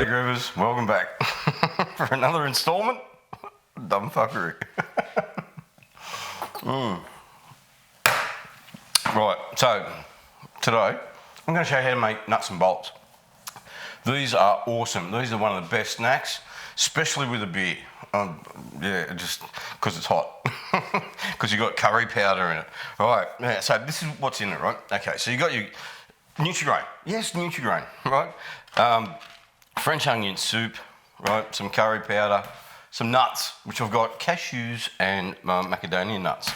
Groovers, welcome back for another instalment of Dumb Fuckery. Right, so today I'm going to show you how to make nuts and bolts. These are awesome. These are one of the best snacks, especially with a beer. Yeah, just because it's hot. Because you've got curry powder in it. All right, yeah, so this is what's in it, right? Okay, so you got your Nutrigrain. Yes, Nutrigrain, right? French onion soup, right? Some curry powder, some nuts, which I've got cashews and macadamia nuts.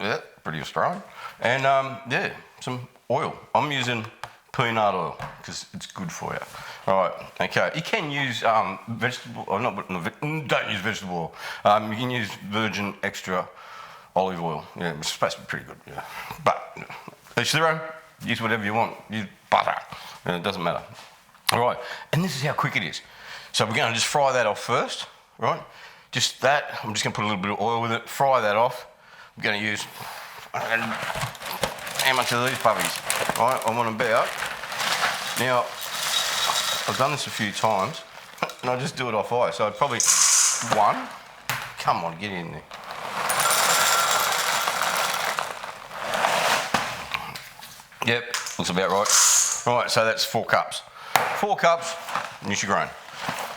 Yeah, pretty Australian. And yeah, some oil. I'm using peanut oil because it's good for you. All right, okay. You can use vegetable, or not, don't use vegetable oil. You can use virgin extra olive oil. Yeah, it's supposed to be pretty good, yeah. But each their own. Use whatever you want. Use butter. It doesn't matter. All right, and this is how quick it is. So we're going to just fry that off first, right? Just that. I'm just going to put a little bit of oil with it. Fry that off. I'm going to use how much of these puppies? Right, I want about. Now, I've done this a few times, and I just do it off ice. So I'd probably one. Come on, get in there. Yep, looks about right. Right, so that's 4 cups. 4 cups, Nutrigrain.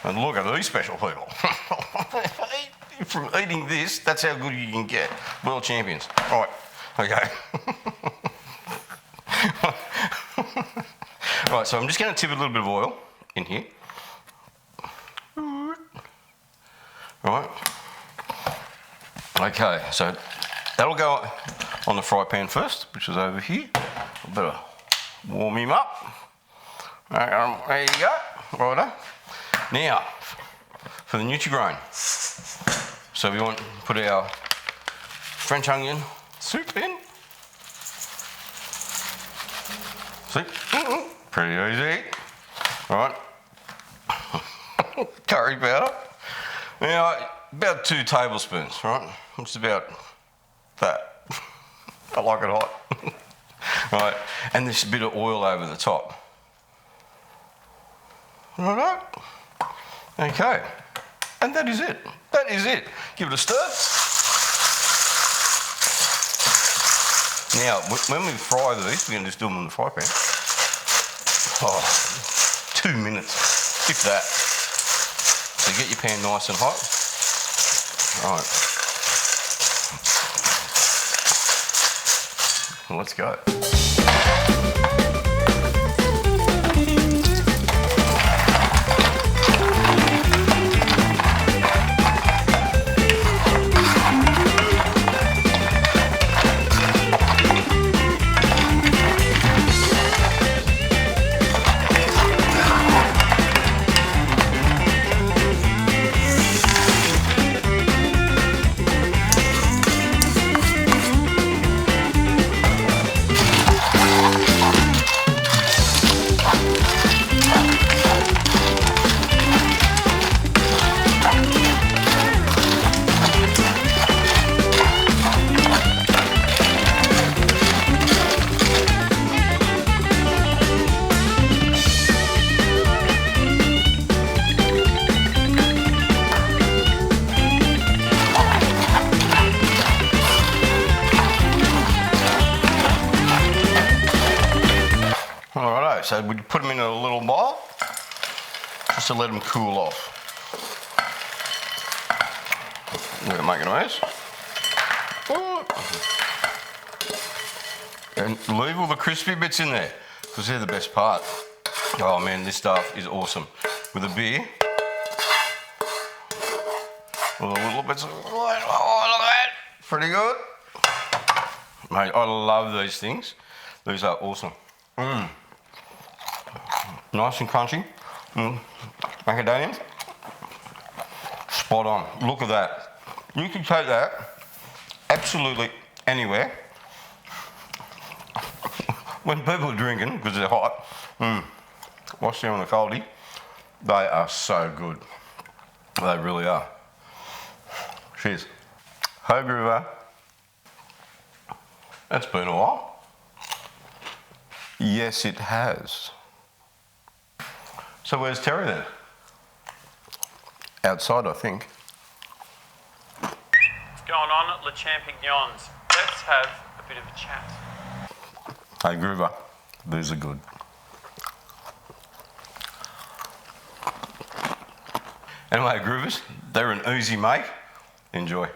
And look at these special people. From eating this, that's how good you can get. World champions. Right, okay. Right, so I'm just going to tip a little bit of oil in here. Right. Okay, so that'll go on the fry pan first, which is over here. I better warm him up. There you go. Righto. Now, for the Nutrigrain. So we want to put our French onion soup in. See? Pretty easy. All right. Curry powder. Now, about 2 tablespoons, right? It's about that. I like it hot. Right, and there's a bit of oil over the top. Right. Okay, and that is it. That is it. Give it a stir. Now, when we fry these, we're going to just do them in the fry pan. Oh, 2 minutes, if that. So get your pan nice and hot. Right. Let's go. So we put them in a little bowl just to let them cool off. We're making a mess. And leave all the crispy bits in there because they're the best part. Oh man, this stuff is awesome. With a beer, with a little bits of, oh look at that, pretty good. Mate, I love these things. These are awesome. Nice and crunchy. Macadamia. Spot on. Look at that. You can take that absolutely anywhere. When people are drinking, because they're hot, wash them on the coldie, they are so good. They really are. Cheers. Ho Groover. That's been a while. Yes, it has. So where's Terry then? Outside, I think. What's going on at Le Champignons? Let's have a bit of a chat. Hey, Groover, these are good. Anyway, Groovers, they're an easy make. Enjoy.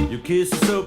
Your kiss is so